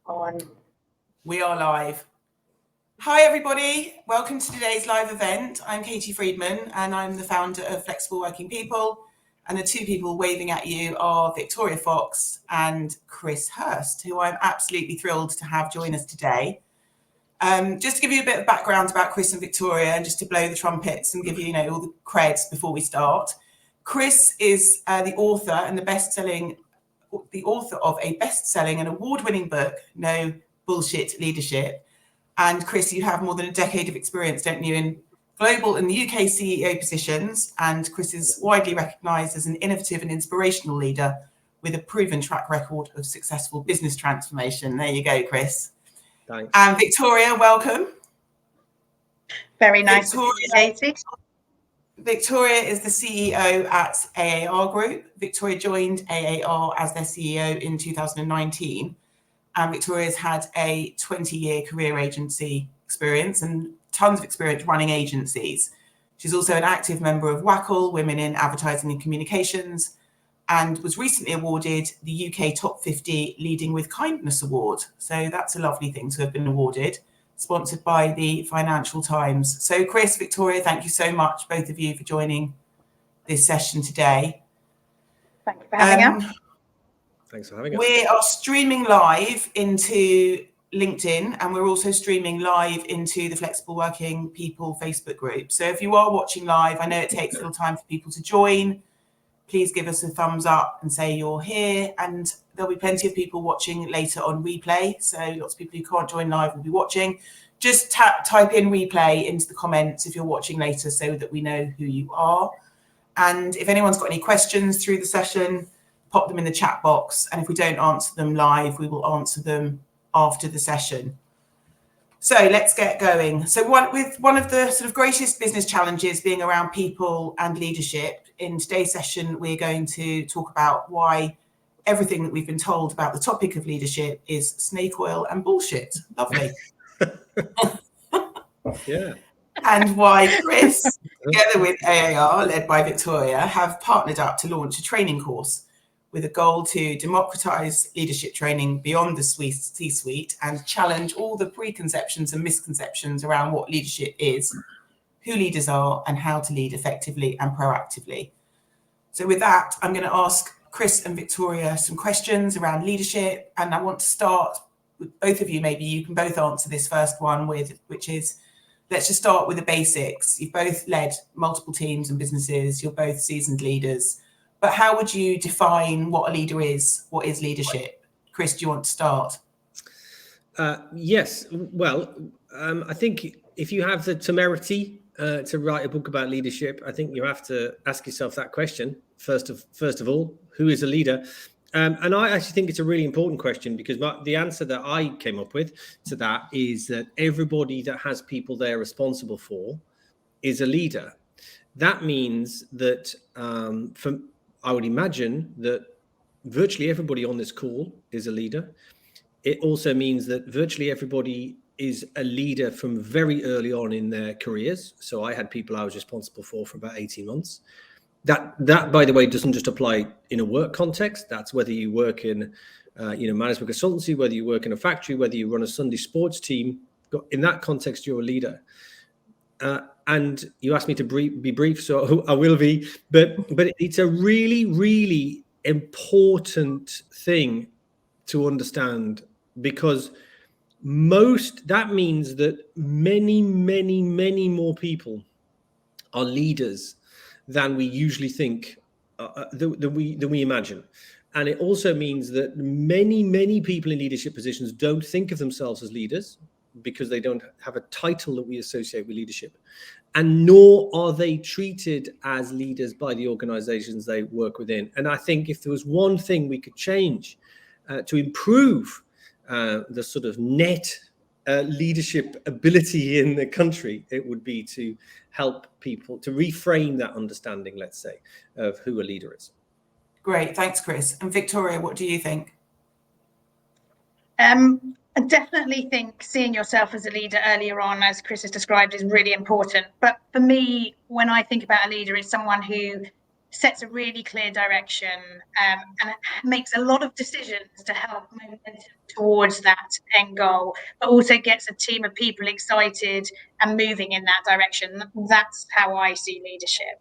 On. We are live. Hi everybody, welcome to today's live event. I'm Katie Friedman and I'm the founder of Flexible Working People, and the two people waving at you are Victoria Fox and Chris Hirst, who I'm absolutely thrilled to have join us today. Just to give you a bit of background about Chris and Victoria, and just to blow the trumpets and give you, all the creds before we start. Chris is the author of a best-selling and award-winning book, No Bullshit Leadership. And Chris, you have more than a decade of experience, don't you, in global and UK CEO positions. And Chris is widely recognised as an innovative and inspirational leader with a proven track record of successful business transformation. There you go, Chris. Thanks. And Victoria, welcome. Very nice to see you, Katie. Victoria is the CEO at AAR Group. Victoria joined AAR as their CEO in 2019. And Victoria's had a 20-year career agency experience and tons of experience running agencies. She's also an active member of WACL, Women in Advertising and Communications, and was recently awarded the UK Top 50 Leading with Kindness Award. So that's a lovely thing to have been awarded, sponsored by the Financial Times. So Chris, Victoria, thank you so much, both of you, for joining this session today. Thank you for having us. Thanks for having us. We are streaming live into LinkedIn, and we're also streaming live into the Flexible Working People Facebook group. So if you are watching live, I know it takes a little time for people to join. Please give us a thumbs up and say you're here, and there'll be plenty of people watching later on replay. So lots of people who can't join live will be watching. Just type in replay into the comments if you're watching later so that we know who you are. And if anyone's got any questions through the session, pop them in the chat box. And if we don't answer them live, we will answer them after the session. So let's get going. So one of the sort of greatest business challenges being around people and leadership, in today's session, we're going to talk about why everything that we've been told about the topic of leadership is snake oil and bullshit. Lovely. Yeah. And why Chris, together with AAR, led by Victoria, have partnered up to launch a training course with a goal to democratise leadership training beyond the C-suite and challenge all the preconceptions and misconceptions around what leadership is, who leaders are, and how to lead effectively and proactively. So with that, I'm going to ask Chris and Victoria some questions around leadership. And I want to start with both of you. Maybe you can both answer this first one, which is, let's just start with the basics. You've both led multiple teams and businesses. You're both seasoned leaders. But how would you define what a leader is? What is leadership? Chris, do you want to start? Yes. Well, I think if you have the temerity to write a book about leadership, I think you have to ask yourself that question. First of all, who is a leader? And I actually think it's a really important question, because the answer that I came up with to that is that everybody that has people they're responsible for is a leader. That means that I would imagine that virtually everybody on this call is a leader. It also means that virtually everybody is a leader from very early on in their careers. So I had people I was responsible for about 18 months. That, by the way, doesn't just apply in a work context. That's whether you work in, management consultancy, whether you work in a factory, whether you run a Sunday sports team. In that context, you're a leader. And you asked me to be brief, so I will be. But it's a really, really important thing to understand, because that means that many, many, many more people are leaders than we usually think, than we imagine. And it also means that many, many people in leadership positions don't think of themselves as leaders, because they don't have a title that we associate with leadership, and nor are they treated as leaders by the organizations they work within. And I think if there was one thing we could change to improve the sort of net leadership ability in the country, it would be to help people to reframe that understanding, let's say, of who a leader is. Great, thanks, Chris. And Victoria, what do you think? I definitely think seeing yourself as a leader earlier on, as Chris has described, is really important. But for me, when I think about a leader, it's someone who sets a really clear direction, and makes a lot of decisions to help momentum towards that end goal, but also gets a team of people excited and moving in that direction. That's how I see leadership.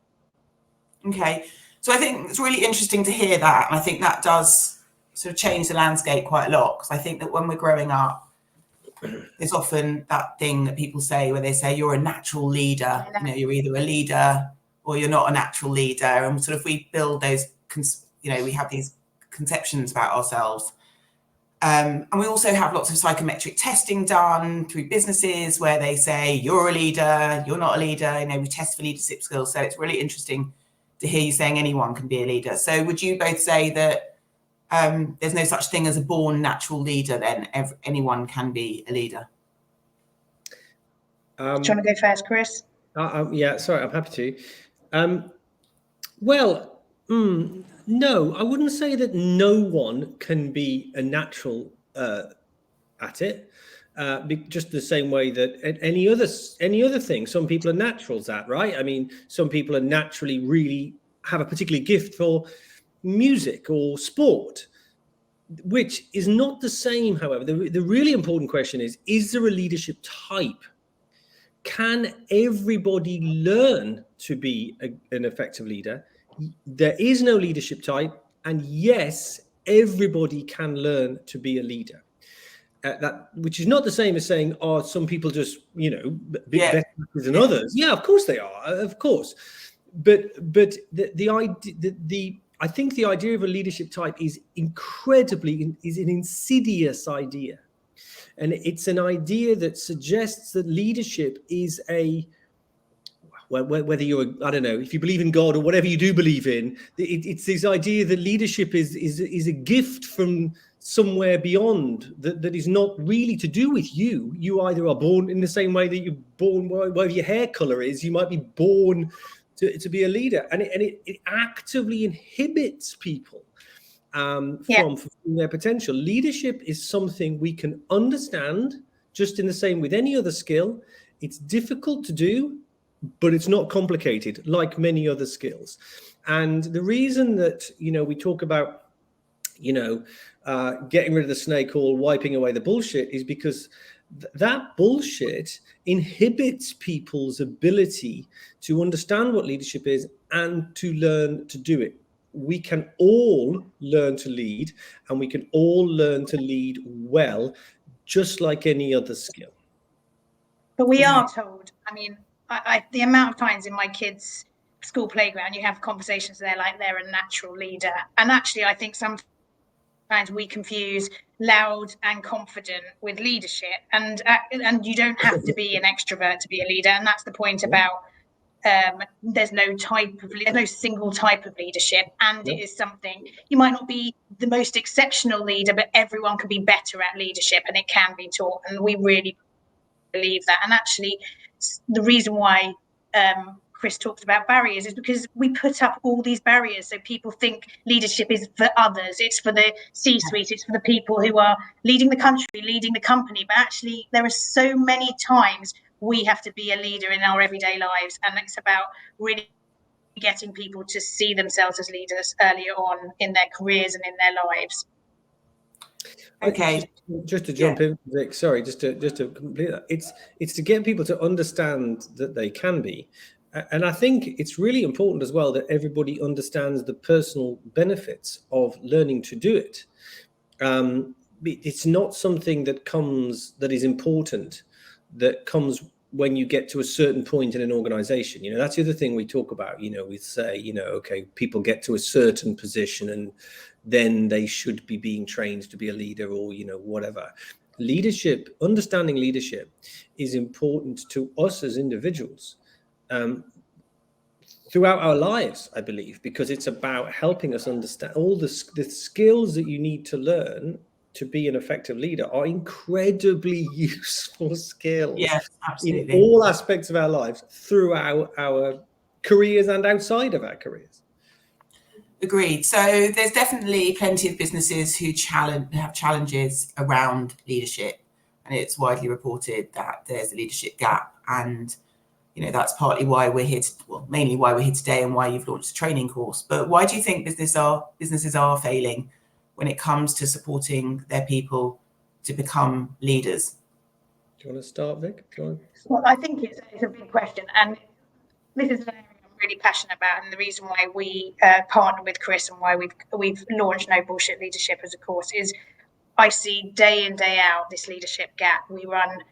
Okay, so I think it's really interesting to hear that, and I think that does sort of change the landscape quite a lot, because I think that when we're growing up, there's often that thing that people say where they say you're a natural leader. You know, you're either a leader or you're not a natural leader, and sort of we build those, you know, we have these conceptions about ourselves. And we also have lots of psychometric testing done through businesses where they say you're a leader, you're not a leader. You know, we test for leadership skills. So it's really interesting to hear you saying anyone can be a leader. So would you both say that there's no such thing as a born natural leader, then anyone can be a leader? Do you want to go first, Chris? Yeah, sorry, I'm happy to. No, I wouldn't say that no one can be a natural at it. Just the same way that any other thing, some people are naturals at, right? I mean, some people are naturally really have a particular gift for music or sport, which is not the same. However, the really important question is there a leadership type? Can everybody learn to be an effective leader? There is no leadership type, and yes, everybody can learn to be a leader. That, which is not the same as saying, "Oh, some people just, you know, better than others." Yeah, of course they are, of course. But the idea, I think the idea of a leadership type is an insidious idea. And it's an idea that suggests that leadership is whether you're, I don't know, if you believe in God or whatever you do believe in, it's this idea that leadership is a gift from somewhere beyond that is not really to do with you. You either are born in the same way that you're born, whatever your hair color is, you might be born to be a leader. And it actively inhibits people from fulfilling their potential. Leadership is something we can understand, just in the same with any other skill. It's difficult to do, but it's not complicated, like many other skills. And the reason that, you know, we talk about, you know, getting rid of the snake oil, wiping away the bullshit, is because that bullshit inhibits people's ability to understand what leadership is and to learn to do it. We can all learn to lead, and we can all learn to lead well, just like any other skill. But we are told, I mean, the amount of times in my kids' school playground, you have conversations there like they're a natural leader. And actually, I think sometimes we confuse loud and confident with leadership. And you don't have to be an extrovert to be a leader. And that's the point about there's no single type of leadership, and it is something, you might not be the most exceptional leader, but everyone can be better at leadership, and it can be taught, and we really believe that. And actually, the reason why Chris talked about barriers is because we put up all these barriers, so people think leadership is for others, it's for the C-suite, it's for the people who are leading the country, leading the company, but actually there are so many times we have to be a leader in our everyday lives, and it's about really getting people to see themselves as leaders earlier on in their careers and in their lives. Okay, just to jump in, Vic, sorry, just to complete that, it's to get people to understand that they can be, and I think it's really important as well that everybody understands the personal benefits of learning to do it. It's not something that is important, that comes when you get to a certain point in an organization. You know, that's the other thing we talk about. You know, we say, you know, okay, people get to a certain position and then they should be being trained to be a leader, or, you know, whatever. Leadership, understanding leadership is important to us as individuals throughout our lives, I believe, because it's about helping us understand all the skills that you need to learn to be an effective leader are incredibly useful skills in all aspects of our lives, throughout our careers and outside of our careers. Agreed. So there's definitely plenty of businesses who have challenges around leadership, and it's widely reported that there's a leadership gap. And, that's partly why we're here, mainly why we're here today and why you've launched a training course. But why do you think businesses are failing when it comes to supporting their people to become leaders? Do you want to start, Vic? Well, I think it's a big question, and this is an area I'm really passionate about, and the reason why we partner with Chris and why we've launched No Bullshit Leadership as a course is I see day in, day out this leadership gap. We run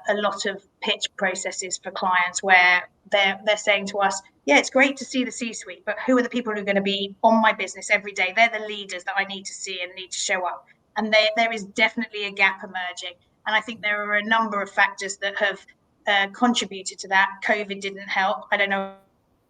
a lot of pitch processes for clients where they're saying to us, yeah, it's great to see the C-suite, but who are the people who are going to be on my business every day? They're the leaders that I need to see and need to show up. And there is definitely a gap emerging. And I think there are a number of factors that have contributed to that. COVID didn't help. I don't know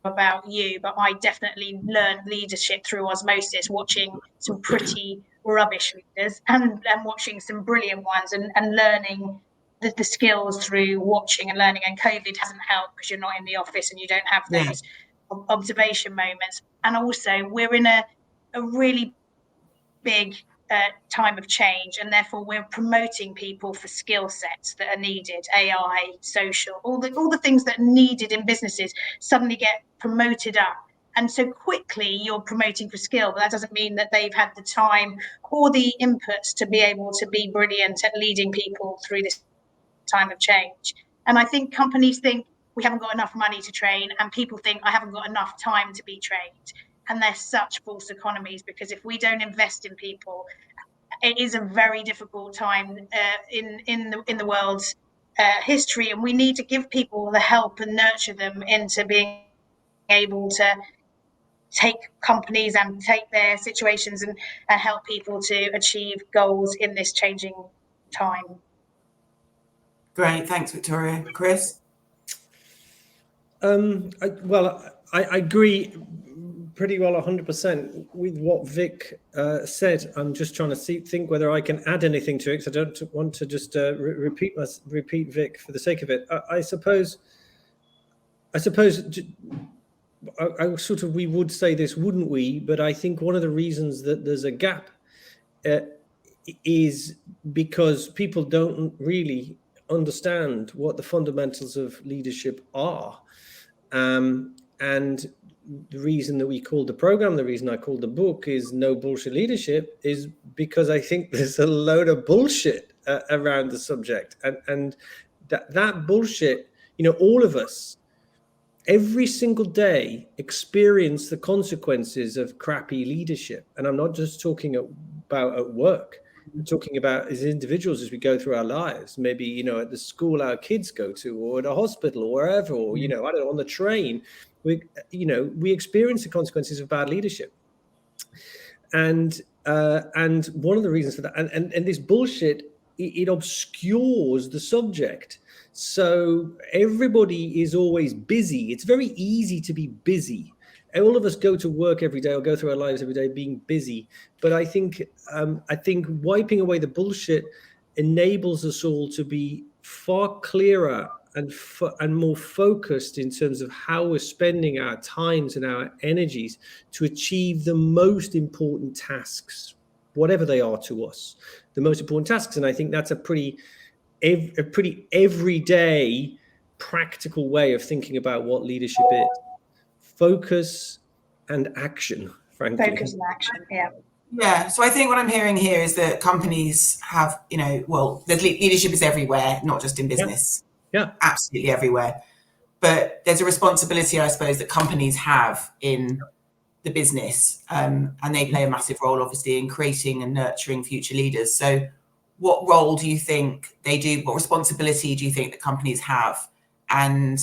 about you, but I definitely learned leadership through osmosis, watching some pretty rubbish leaders and watching some brilliant ones and learning the skills through watching and learning. And COVID hasn't helped because you're not in the office and you don't have those observation moments. And also we're in a really big time of change, and therefore we're promoting people for skill sets that are needed. AI, social, all the things that are needed in businesses suddenly get promoted up. And so quickly you're promoting for skill, but that doesn't mean that they've had the time or the inputs to be able to be brilliant at leading people through this time of change. And I think companies think we haven't got enough money to train, and people think I haven't got enough time to be trained. And they're such false economies, because if we don't invest in people, it is a very difficult time in the world's history, and we need to give people the help and nurture them into being able to take companies and take their situations and help people to achieve goals in this changing time. Great, thanks, Victoria. Chris? I agree pretty well 100% with what Vic said. I'm just trying to think whether I can add anything to it, because I don't want to just repeat Vic for the sake of it. I suppose we would say this, wouldn't we? But I think one of the reasons that there's a gap is because people don't really understand what the fundamentals of leadership are. And the reason that we called the program, the reason I called the book is No Bullshit Leadership, is because I think there's a load of bullshit around the subject. And that bullshit, all of us, every single day experience the consequences of crappy leadership. And I'm not just talking about at work. I'm talking about as individuals as we go through our lives, maybe, at the school our kids go to, or at a hospital, or wherever, or, I don't know, on the train. We experience the consequences of bad leadership. And one of the reasons for that, and this bullshit, it obscures the subject. So everybody is always busy. It's very easy to be busy. All of us go to work every day or go through our lives every day being busy. But I think wiping away the bullshit enables us all to be far clearer and more focused in terms of how we're spending our times and our energies to achieve the most important tasks, whatever they are to us, the most important tasks. And I think that's a pretty everyday practical way of thinking about what leadership is. Focus and action, frankly. Focus and action, yeah. Yeah, so I think what I'm hearing here is that companies have, leadership is everywhere, not just in business. Yeah. Absolutely everywhere. But there's a responsibility, I suppose, that companies have in the business, and they play a massive role, obviously, in creating and nurturing future leaders. So what role do you think they do? What responsibility do you think that companies have? And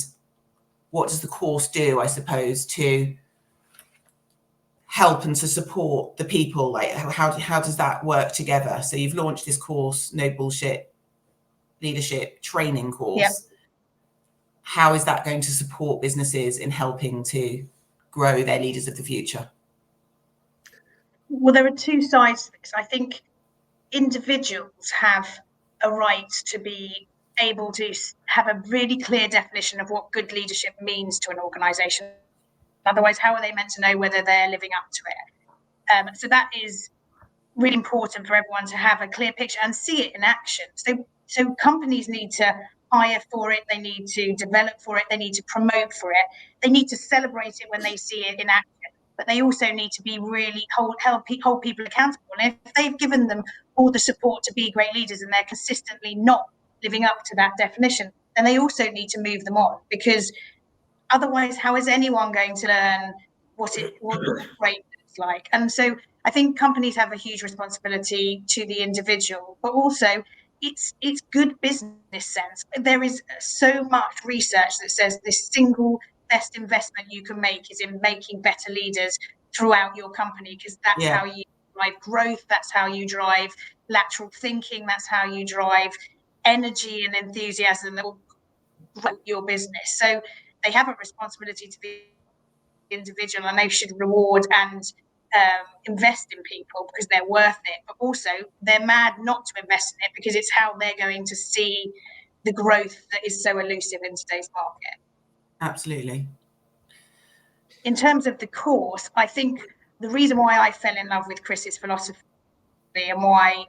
what does the course do, I suppose, to help and to support the people? Like, how does that work together? So you've launched this course, No Bullshit Leadership training course. Yep. How is that going to support businesses in helping to grow their leaders of the future? Well, there are two sides to this. I think individuals have a right to be able to have a really clear definition of what good leadership means to an organization. Otherwise, how are they meant to know whether they're living up to it? So that is really important for everyone to have a clear picture and see it in action. So companies need to hire for it, they need to develop for it, they need to promote for it, they need to celebrate it when they see it in action. But they also need to be really hold people accountable. And if they've given them all the support to be great leaders and they're consistently not living up to that definition, then they also need to move them on, because otherwise, how is anyone going to learn what great looks like? And so I think companies have a huge responsibility to the individual, but also it's good business sense. There is so much research that says the single best investment you can make is in making better leaders throughout your company, because that's how you drive growth, that's how you drive lateral thinking, that's how you drive energy and enthusiasm that will grow your business. So they have a responsibility to the individual, and they should reward and invest in people because they're worth it. But also, they're mad not to invest in it because it's how they're going to see the growth that is so elusive in today's market. Absolutely. In terms of the course, I think the reason why I fell in love with Chris's philosophy and why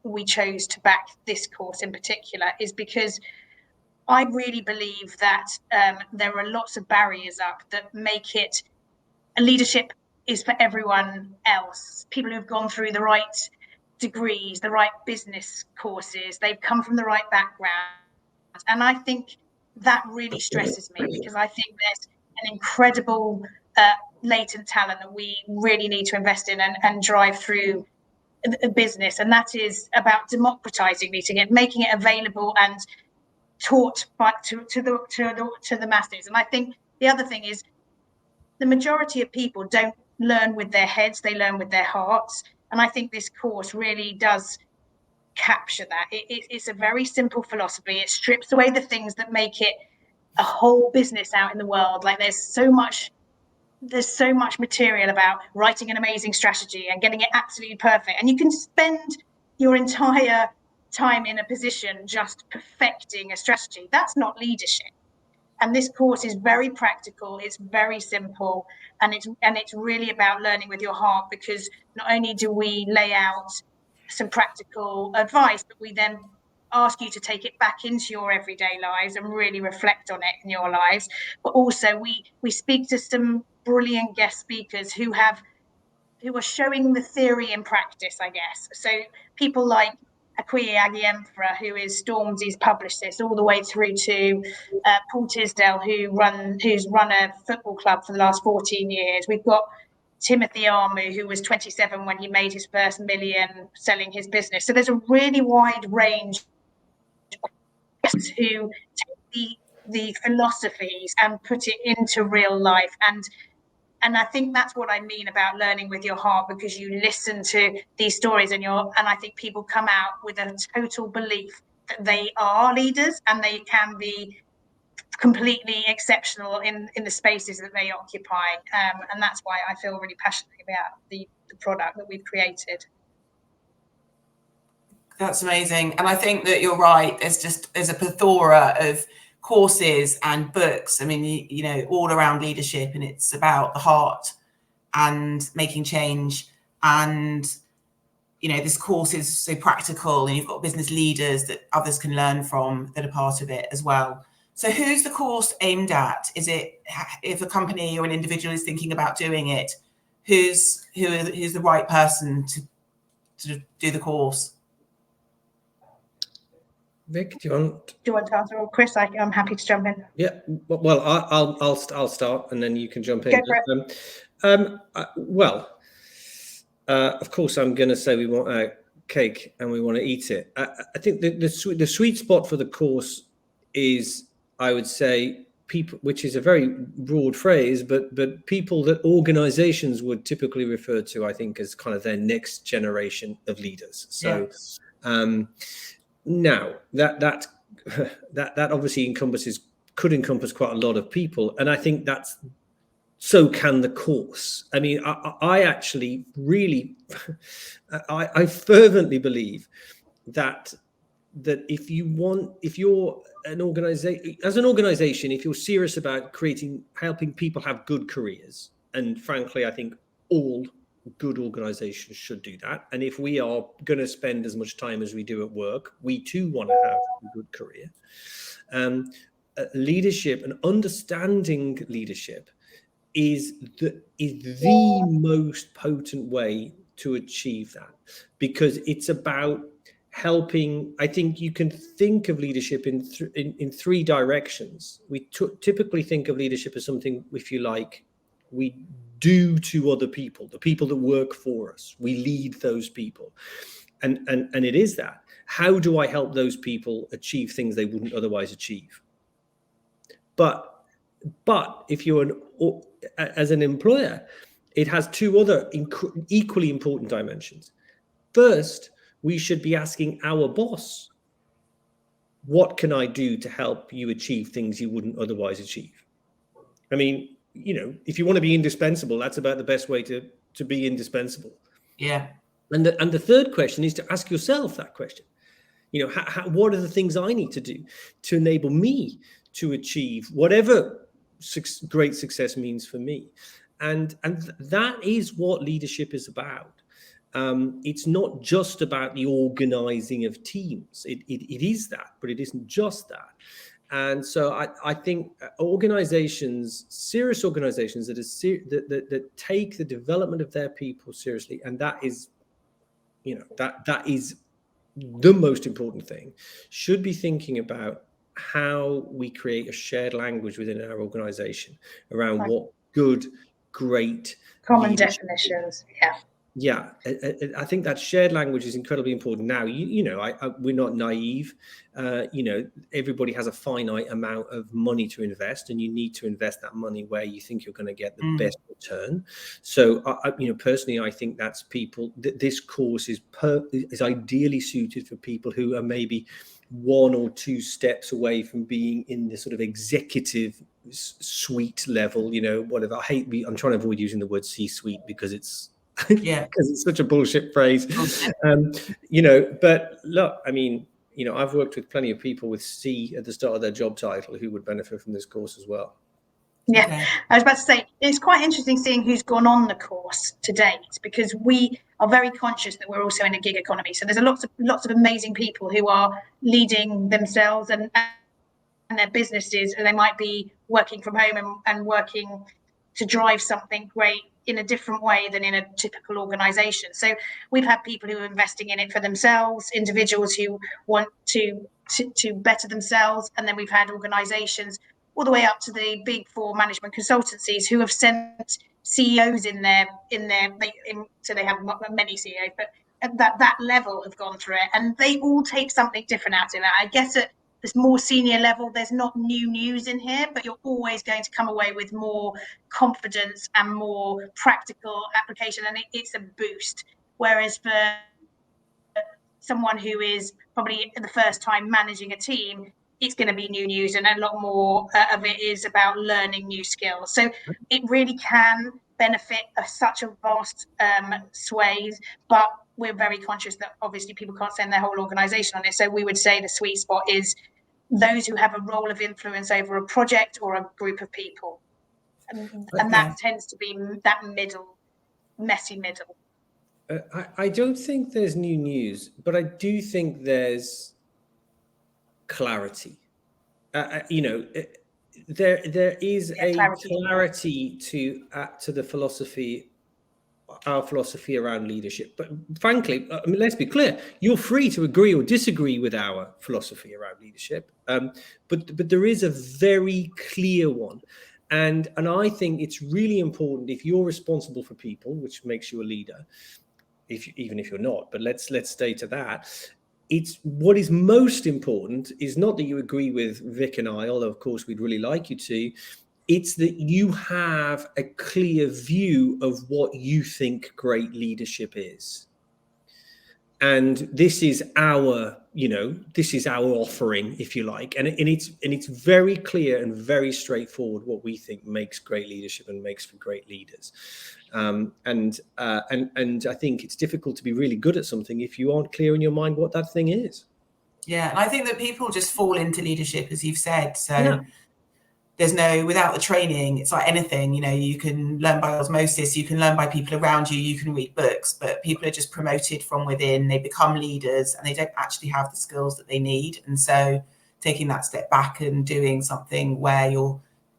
we chose to back this course in particular is because I really believe that there are lots of barriers up that make it leadership is for everyone else. People who've gone through the right degrees, the right business courses, they've come from the right background. And I think that really stresses me, because I think there's an incredible latent talent that we really need to invest in and drive through a business. And that is about democratising meeting it, making it available and taught to the masses. And I think the other thing is the majority of people don't learn with their heads, they learn with their hearts. And I think this course really does capture that. It's a very simple philosophy. It strips away the things that make it a whole business out in the world. Like there's so much material about writing an amazing strategy and getting it absolutely perfect. And you can spend your entire time in a position just perfecting a strategy. That's not leadership. And this course is very practical, it's very simple, and it's really about learning with your heart, because not only do we lay out some practical advice, but we then ask you to take it back into your everyday lives and really reflect on it in your lives. But also we speak to some brilliant guest speakers who are showing the theory in practice, I guess. So people like Akwiye Agyemfra, who is Stormzy's publicist, all the way through to Paul Tisdale, who's run a football club for the last 14 years. We've got Timothy Armu, who was 27 when he made his first million selling his business. So there's a really wide range of guests who take the philosophies and put it into real life. And I think that's what I mean about learning with your heart, because you listen to these stories and I think people come out with a total belief that they are leaders and they can be completely exceptional in the spaces that they occupy. And that's why I feel really passionate about the product that we've created. That's amazing. And I think that you're right. There's a plethora of courses and books. I mean, you know, all around leadership, and it's about the heart and making change. And, you know, this course is so practical, and you've got business leaders that others can learn from that are part of it as well. So who's the course aimed at? Is it, if a company or an individual is thinking about doing it, who's the right person to do the course? Vic, do you want to answer? Or Chris, I'm happy to jump in. Yeah, well, I'll start, and then you can jump in. Go for it. Of course, I'm going to say we want our cake and we want to eat it. I think the sweet spot for the course is, I would say, people, which is a very broad phrase, but people that organizations would typically refer to, I think, as kind of their next generation of leaders. So. Yeah. Now that obviously could encompass quite a lot of people, and I think so can the course. I mean, I actually really, I fervently believe that if you're an organization, if you're serious about helping people have good careers, and frankly, I think all good organizations should do that. And if we are going to spend as much time as we do at work, we too want to have a good career. Leadership and understanding leadership is the most potent way to achieve that, because it's about helping. I think you can think of leadership in three directions. We typically think of leadership as something, if you like, we do to other people, the people that work for us. We lead those people, and it is that. How do I help those people achieve things they wouldn't otherwise achieve? But if you're as an employer, it has two other equally important dimensions. First, we should be asking our boss, what can I do to help you achieve things you wouldn't otherwise achieve? I mean, if you want to be indispensable, that's about the best way to be indispensable. Yeah. And the third question is to ask yourself that question. What are the things I need to do to enable me to achieve whatever great success means for me? And that is what leadership is about. It's not just about the organizing of teams. It is that, but it isn't just that. And so I think organizations, serious organizations that take the development of their people seriously, and that is, that is the most important thing, should be thinking about how we create a shared language within our organization around what good, great common definitions. Yeah, I think that shared language is incredibly important now. We're not naive. Everybody has a finite amount of money to invest, and you need to invest that money where you think you're going to get the best return. So, personally, I think that's people. This course is ideally suited for people who are maybe one or two steps away from being in the sort of executive suite level. Whatever. I'm trying to avoid using the word C-suite because it's. Because it's such a bullshit phrase. But look, I mean, I've worked with plenty of people with C at the start of their job title who would benefit from this course as well. Yeah, okay. I was about to say, it's quite interesting seeing who's gone on the course to date, because we are very conscious that we're also in a gig economy. So there's lots of amazing people who are leading themselves and their businesses, and they might be working from home and working to drive something great in a different way than in a typical organization. So we've had people who are investing in it for themselves, individuals who want to better themselves, and then we've had organizations all the way up to the big four management consultancies who have sent CEOs in there, so they have many CEOs, but at that level have gone through it, and they all take something different out of it. I guess at this more senior level, there's not new news in here, but you're always going to come away with more confidence and more practical application, and it's a boost. Whereas for someone who is probably the first time managing a team, it's going to be new news, and a lot more of it is about learning new skills. So it really can benefit such a vast swathe, but we're very conscious that obviously people can't send their whole organization on it. So we would say the sweet spot is those who have a role of influence over a project or a group of people. And that tends to be that messy middle. I don't think there's new news, but I do think there's clarity. There is clarity to the philosophy, our philosophy around leadership. But frankly, let's be clear, you're free to agree or disagree with our philosophy around leadership. But there is a very clear one. And I think it's really important, if you're responsible for people, which makes you a leader, even if you're not, but let's stay to that. It's what is most important is not that you agree with Vic and I, although of course we'd really like you to. It's that you have a clear view of what you think great leadership is. And this is our offering, if you like. And it's very clear and very straightforward what we think makes great leadership and makes for great leaders. And I think it's difficult to be really good at something if you aren't clear in your mind what that thing is. Yeah, and I think that people just fall into leadership, as you've said. So without the training, it's like anything, you know, you can learn by osmosis, you can learn by people around you, you can read books, but people are just promoted from within, they become leaders and they don't actually have the skills that they need. And so taking that step back and doing something where you're,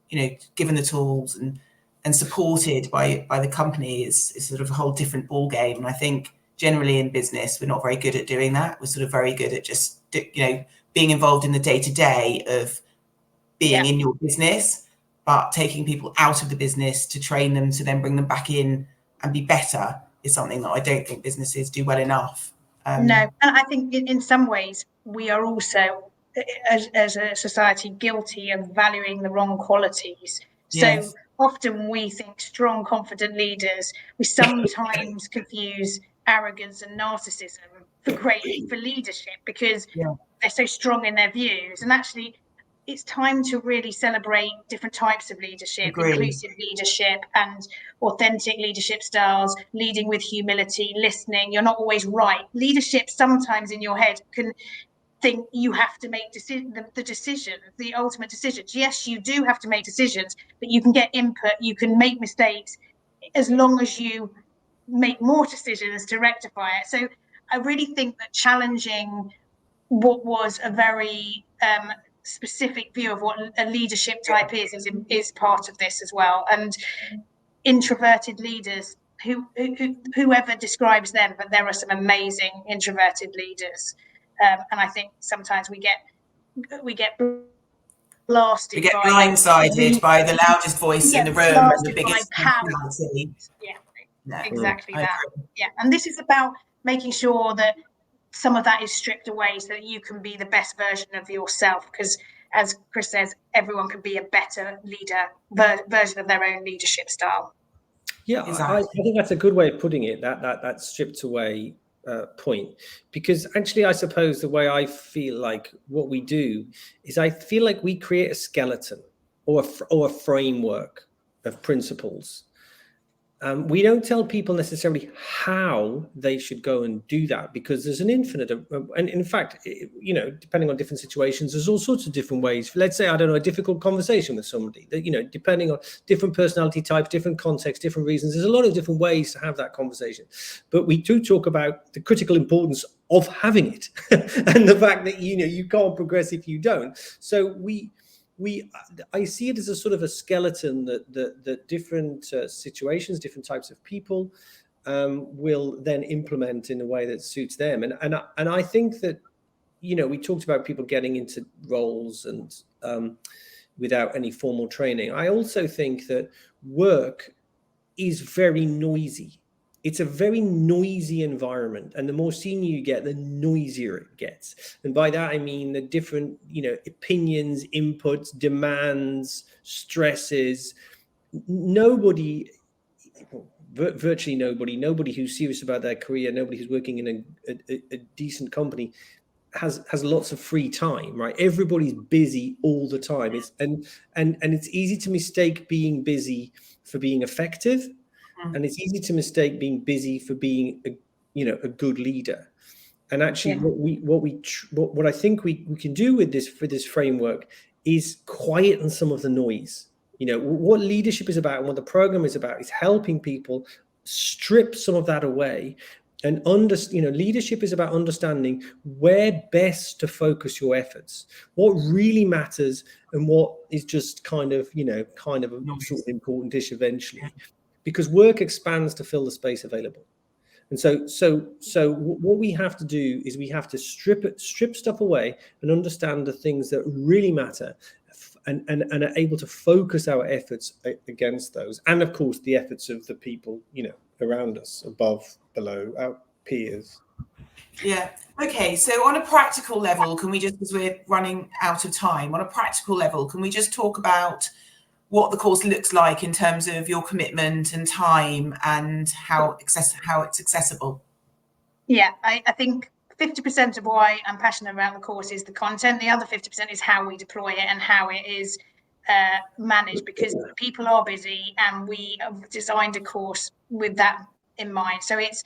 you know, given the tools and supported by the company is sort of a whole different ball game. And I think generally in business, we're not very good at doing that. We're sort of very good at just, you know, being involved in the day-to-day of being in your business, but taking people out of the business to train them to then bring them back in and be better is something that I don't think businesses do well enough. No, and I think in some ways we are also, as a society, guilty of valuing the wrong qualities. So Yes. often we think strong, confident leaders, we sometimes confuse arrogance and narcissism for leadership because they're so strong in their views. And actually, it's time to really celebrate different types of leadership, inclusive leadership and authentic leadership styles, leading with humility, listening. You're not always right. Leadership sometimes in your head can think you have to make the decision, the ultimate decisions. Yes, you do have to make decisions, but you can get input, you can make mistakes as long as you make more decisions to rectify it. So I really think that challenging what was a very specific view of what a leadership type is part of this as well. And introverted leaders, whoever describes them, but there are some amazing introverted leaders, and I think sometimes we get blasted. We get blindsided by the loudest voice in the room and the biggest personality. Exactly that. Yeah, and this is about making sure that some of that is stripped away so that you can be the best version of yourself, because as Chris says, everyone can be a better leader, version of their own leadership style. Yeah, exactly. I think that's a good way of putting it, that stripped away point, because actually I suppose the way I feel like what we do is I feel like we create a skeleton or a framework of principles. We don't tell people necessarily how they should go and do that, because there's an infinite, and in fact, you know, depending on different situations, there's all sorts of different ways. Let's say, I don't know, a difficult conversation with somebody that, you know, depending on different personality types, different contexts, different reasons, there's a lot of different ways to have that conversation. But we do talk about the critical importance of having it and the fact that, you know, you can't progress if you don't. So I see it as a sort of a skeleton that different situations, different types of people will then implement in a way that suits them. And I think that, you know, we talked about people getting into roles and without any formal training. I also think that work is very noisy. It's a very noisy environment, and the more senior you get, the noisier it gets. And by that I mean the different, you know, opinions, inputs, demands, stresses. Virtually nobody who's serious about their career, nobody who's working in a decent company has lots of free time, right? Everybody's busy all the time. And it's easy to mistake being busy for being effective. And it's easy to mistake being busy for being a good leader. And actually, what I think we can do with this framework is quieten some of the noise. You know, what leadership is about and what the program is about is helping people strip some of that away. And leadership is about understanding where best to focus your efforts, what really matters, and what is just kind of a sort of important dish eventually. Because work expands to fill the space available. And so what we have to do is we have to strip stuff away and understand the things that really matter, and are able to focus our efforts against those. And of course, the efforts of the people, you know, around us, above, below, our peers. Yeah. Okay. So on a practical level, can we just, because we're running out of time, on a practical level, can we just talk about what the course looks like in terms of your commitment and time and how it's accessible? Yeah, I think 50% of why I'm passionate about the course is the content. The other 50% is how we deploy it and how it is managed, because people are busy and we have designed a course with that in mind. So it's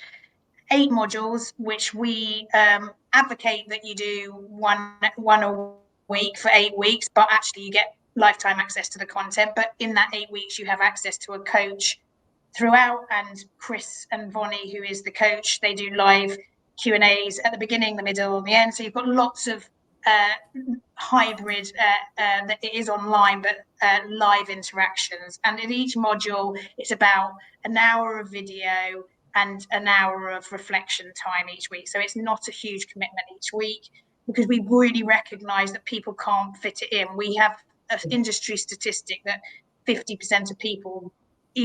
8 modules, which we advocate that you do one a week for 8 weeks, but actually you get lifetime access to the content, but in that 8 weeks, you have access to a coach throughout. And Chris and Vonnie, who is the coach, they do live Q&As at the beginning, the middle, and the end. So you've got lots of hybrid, that it is online, but live interactions. And in each module, it's about an hour of video and an hour of reflection time each week. So it's not a huge commitment each week, because we really recognize that people can't fit it in. We have an industry statistic that 50% of people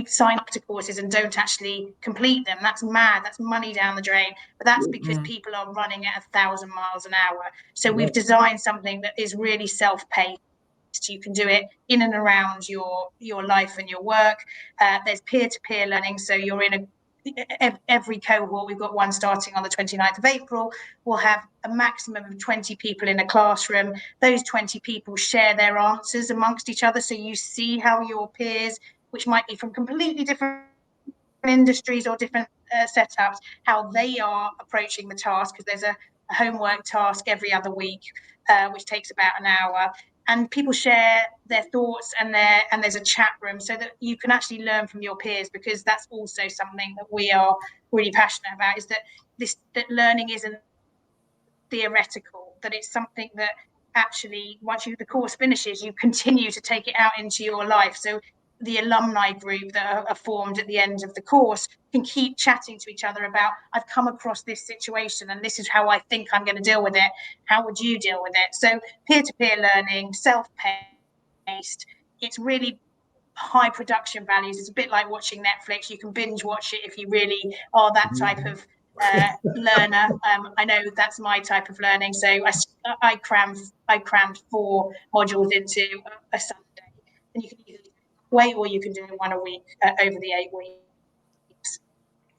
sign up to courses and don't actually complete them. That's mad. That's money down the drain. But that's because people are running at 1,000 miles an hour. So we've designed something that is really self-paced. You can do it in and around your life and your work. There's peer-to-peer learning. So you're in every cohort. We've got one starting on the 29th of April. We'll have a maximum of 20 people in a classroom. Those 20 people share their answers amongst each other. So you see how your peers, which might be from completely different industries or different setups, how they are approaching the task, because there's a homework task every other week, which takes about an hour. And people share their thoughts, and there's a chat room, so that you can actually learn from your peers, because that's also something that we are really passionate about, is that learning isn't theoretical, that it's something that actually, once the course finishes, you continue to take it out into your life. So the alumni group that are formed at the end of the course can keep chatting to each other about, I've come across this situation and this is how I think I'm going to deal with it. How would you deal with it? So peer-to-peer learning, self-paced, it's really high production values. It's a bit like watching Netflix. You can binge watch it if you really are that type of learner. I know that's my type of learning. So I crammed 4 modules into a Sunday, and you can either wait, or you can do one a week over the 8 weeks.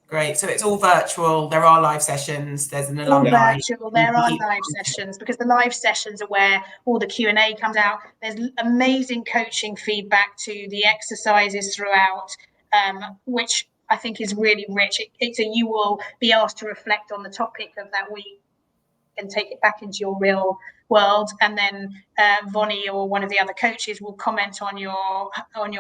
Great. So it's all virtual. There are live sessions. There's an alumni. Virtual. There are live sessions, because the live sessions are where all the Q&A comes out. There's amazing coaching feedback to the exercises throughout, which I think is really rich. You will be asked to reflect on the topic of that week and take it back into your real world, and then Vonnie or one of the other coaches will comment on your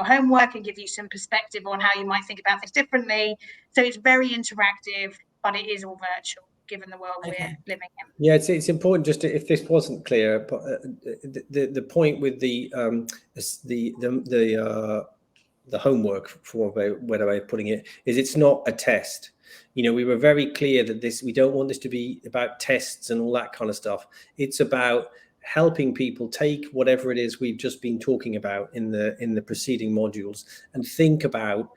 homework and give you some perspective on how you might think about things differently. So it's very interactive, but it is all virtual, given the world we're living in. Yeah, it's important, just if this wasn't clear, but the point with the homework, for a better way of putting it, is it's not a test. You know, we were very clear that we don't want this to be about tests and all that kind of stuff. It's about helping people take whatever it is we've just been talking about in the preceding modules and think about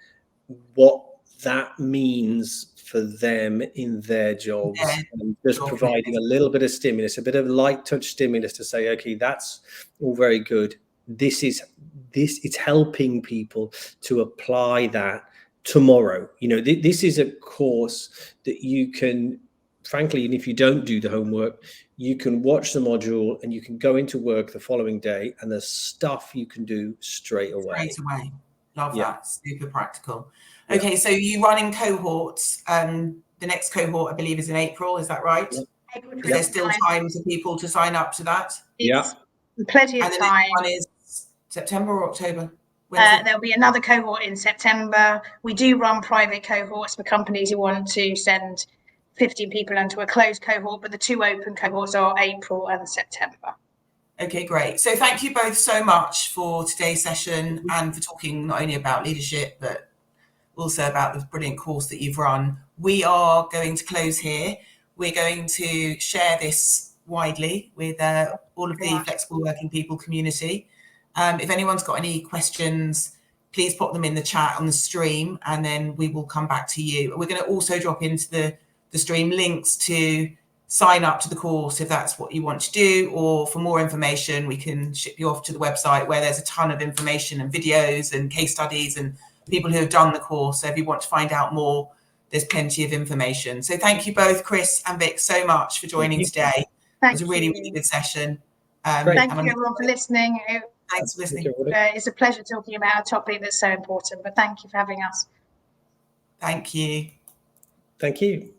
what that means for them in their jobs, and just providing a little bit of stimulus, a bit of light touch stimulus to say, okay, that's all very good. It's helping people to apply that tomorrow. You know, this is a course that you can, frankly, and if you don't do the homework, you can watch the module and you can go into work the following day, and there's stuff you can do straight away. Love that. Super practical. Okay, so you run in cohorts. The next cohort, I believe, is in April. Is that right? Is there still time for people to sign up to that? Plenty of time. And the next one is September or October? There'll be another cohort in September. We do run private cohorts for companies who want to send 15 people into a closed cohort, but the 2 open cohorts are April and September. Okay, great. So thank you both so much for today's session and for talking not only about leadership, but also about the brilliant course that you've run. We are going to close here. We're going to share this widely with all of the flexible working people community. If anyone's got any questions, please pop them in the chat on the stream, and then we will come back to you. We're going to also drop into the stream links to sign up to the course if that's what you want to do, or for more information, we can ship you off to the website where there's a ton of information and videos and case studies and people who have done the course. So if you want to find out more, there's plenty of information. So thank you both, Chris and Vic, so much for joining today. It was a really, really good session. Thank you everyone for listening. Thanks for listening. It's a pleasure talking about a topic that's so important, but thank you for having us. Thank you. Thank you.